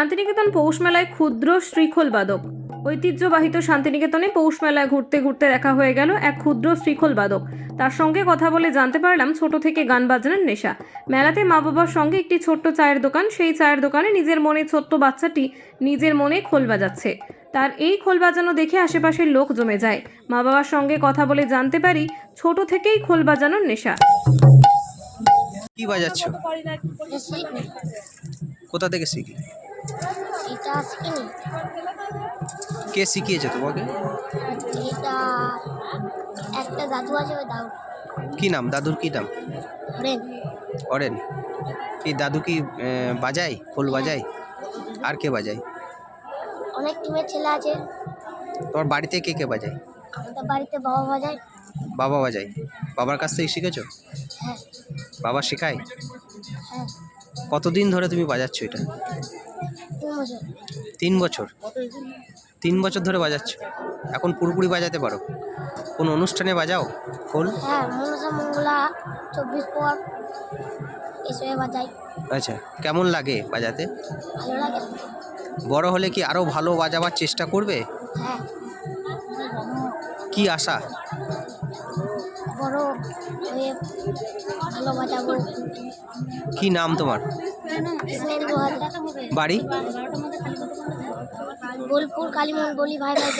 শান্তিনিকেতন পৌষ মেলায় ক্ষুদ্র শ্রীখোল বাদক। ঐতিহ্যবাহিত শান্তিনিকেতনে পৌষ মেলায় ঘুরতে ঘুরতে দেখা হয়ে গেল এক ক্ষুদ্র শ্রীখোল বাদক। তার সঙ্গে কথা বলে জানতে পারলাম ছোট থেকে গান বাজনার নেশা। মেলাতে মা বাবার সঙ্গে একটি ছোট্ট চায়ের দোকান, সেই চায়ের দোকানে নিজের মনে ছোট্ট বাচ্চাটি নিজের মনে খোল বাজাচ্ছে। তার এই খোল বাজানো দেখে আশেপাশের লোক জমে যায়। মা বাবার সঙ্গে কথা বলে জানতে পারি ছোট থেকেই খোল বাজানোর নেশা। কি বাজাচ্ছ? কোথা থেকে শিখলে? এটা শিখিনি। কে শিখিয়েছে তোমাকে? এটা একটা দাদু আছে, ওই দাদু। কি নাম দাদুর? কি নাম? হরেন। অরেন। কি দাদু কি বাজায়, খোল বাজায়? আর কে বাজায়? অনেক টিমের ছেলে আছে। তোমার বাড়িতে কে কে বাজায়? আমাদের বাড়িতে বাবা বাজায়। বাবা বাজায়। বাবার কাছ থেকে শিখেছো? হ্যাঁ বাবা শেখায়? হ্যাঁ। কতদিন ধরে তুমি বাজাচ্ছ এটা? 3 বছর। 3 বছর? 3 বছর ধরে বাজাচ্ছ? এখন পুরোপুরি বাজাতে পারো? কোন অনুষ্ঠানে বাজাও খোল? হ্যাঁ, মনসা মঙ্গলা 24 পর এসবে বাজাই। আচ্ছা, কেমন লাগে বাজাতে? ভালো লাগে। বড় হলে কি আরো ভালো বাজাবার চেষ্টা করবে? হ্যাঁ, কি আশা? বড় হয়ে ভালো বাজাবো। কি নাম তোমার? স্নেহেন্দু হাজরা। বাড়ি? বোলপুর কালীমন বলি ভাই ভাই।